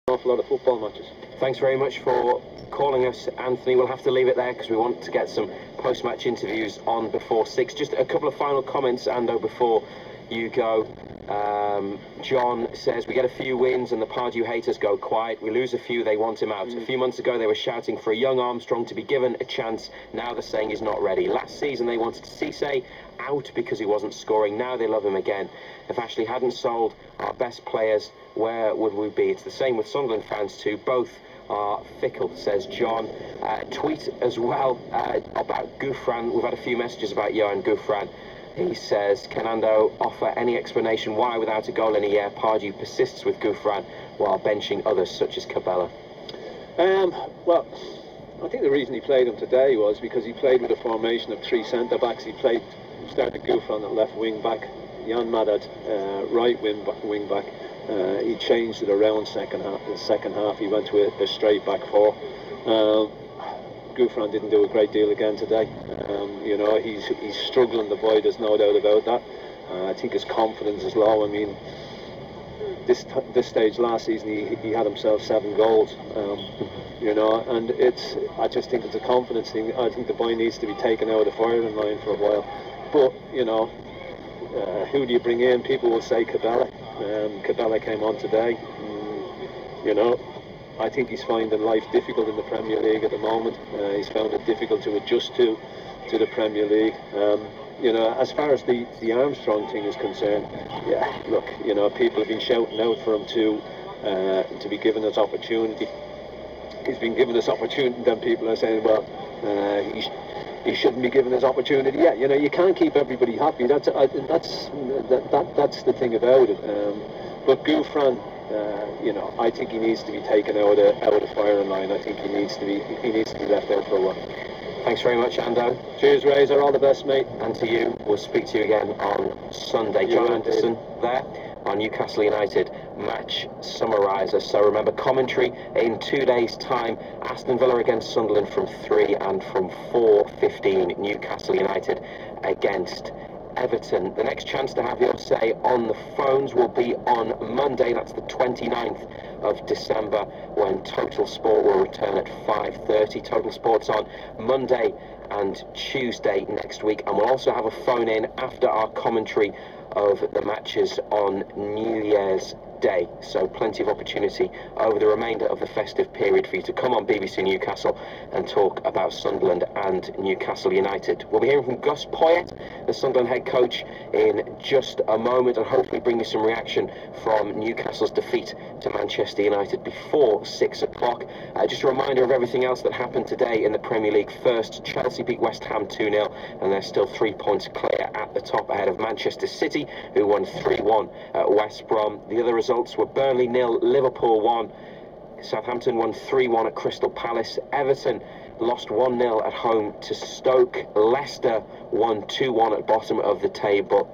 awful lot of football matches. Thanks very much for calling us, Anthony. We'll have to leave it there because we want to get some post-match interviews on before 6. Just a couple of final comments, Ando, before you go. John says, we get a few wins and the Pardew haters go quiet. We lose a few, they want him out. A few months ago they were shouting for a young Armstrong to be given a chance. Now they're saying he's not ready. Last season they wanted Cisse out because he wasn't scoring. Now they love him again. If Ashley hadn't sold our best players, where would we be? It's the same with Sunderland fans too. Both are fickle, says John. Tweet as well about Gouffran. We've had a few messages about Johan Gouffran. He says, can Ando offer any explanation why, without a goal in a year, Pardew persists with Gouffran while benching others such as Cabella? Well, I think the reason he played him today was because he played with a formation of 3 centre-backs. He started Gouffran at left wing-back, Jan Madad right wing-back. He changed it around the second half. He went to a straight-back 4. Gouffran didn't do a great deal again today. You know, he's struggling, the boy, there's no doubt about that. I think his confidence is low. I mean, this stage last season he had himself 7 goals. You know, and I just think it's a confidence thing. I think the boy needs to be taken out of the firing line for a while. But, you know, who do you bring in? People will say Cabella. Cabella came on today. You know, I think he's finding life difficult in the Premier League at the moment. He's found it difficult to adjust to the Premier League. You know, as far as the Armstrong thing is concerned, yeah, look, you know, people have been shouting out for him to be given his opportunity. He's been given this opportunity, then people are saying, well, he shouldn't be given his opportunity. Yeah, you know, you can't keep everybody happy. That's the thing about it. But Gouffran, you know, I think he needs to be taken out of the firing line. I think he needs to be left out for a while. Thanks very much, Ando. Cheers, Razor. All the best, mate. And to you. We'll speak to you again on Sunday. John Anderson there on Newcastle United match summariser. So remember, commentary in 2 days' time. Aston Villa against Sunderland from 3, and from 4:15 Newcastle United against Everton. The next chance to have your say on the phones will be on Monday. That's the 29th of December, when Total Sport will return at 5:30. Total Sport's on Monday and Tuesday next week, and we'll also have a phone in after our commentary of the matches on New Year's Day. So plenty of opportunity over the remainder of the festive period for you to come on BBC Newcastle and talk about Sunderland and Newcastle United. We'll be hearing from Gus Poyet, the Sunderland head coach, in just a moment, and hopefully bring you some reaction from Newcastle's defeat to Manchester United before 6 o'clock. Just a reminder of everything else that happened today in the Premier League. First, Chelsea beat West Ham 2-0, and they're still 3 points clear at the top, ahead of Manchester City, who won 3-1 at West Brom. The other results were Burnley 0, Liverpool 1, Southampton won 3-1 at Crystal Palace, Everton lost 1-0 at home to Stoke, Leicester won 2-1 at bottom of the table.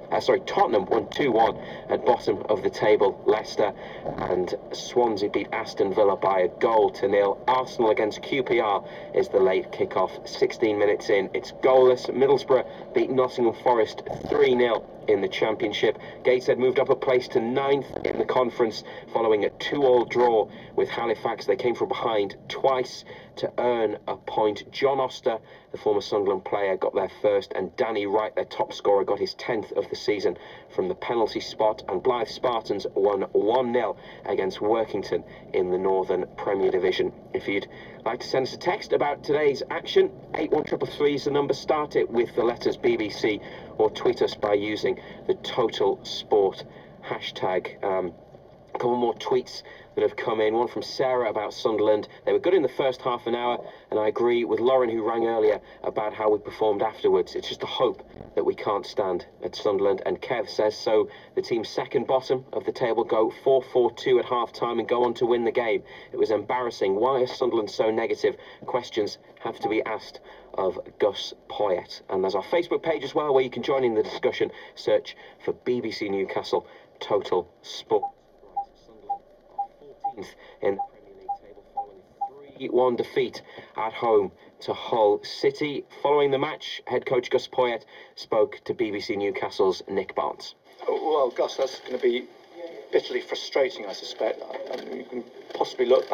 Tottenham won 2-1 at bottom of the table, Leicester, and Swansea beat Aston Villa by 1-0. Arsenal against QPR is the late kick-off. 16 minutes in, it's goalless. Middlesbrough beat Nottingham Forest 3-0 in the Championship. Gateshead moved up a place to 9th in the conference following a 2-2 draw with Halifax. They came from behind twice to earn a point. John Oster, the former Sunderland player, got their first, and Danny Wright, their top scorer, got his 10th of the season from the penalty spot. And Blythe Spartans won 1-0 against Workington in the Northern Premier Division. If you'd like to send us a text about today's action, 81333 is the number. Start it with the letters BBC, or tweet us by using the Total Sport hashtag. A couple more tweets that have come in. One from Sarah about Sunderland. They were good in the first half an hour, and I agree with Lauren, who rang earlier, about how we performed afterwards. It's just a hope that we can't stand at Sunderland. And Kev says, so the team's second bottom of the table go 4-4-2 at half-time and go on to win the game. It was embarrassing. Why is Sunderland so negative? Questions have to be asked of Gus Poyet. And there's our Facebook page as well, where you can join in the discussion. Search for BBC Newcastle Total Sport. In the Premier League table, following a 3-1 defeat at home to Hull City. Following the match, head coach Gus Poyet spoke to BBC Newcastle's Nick Barnes. Well, Gus, that's going to be bitterly frustrating, I suspect. You can possibly look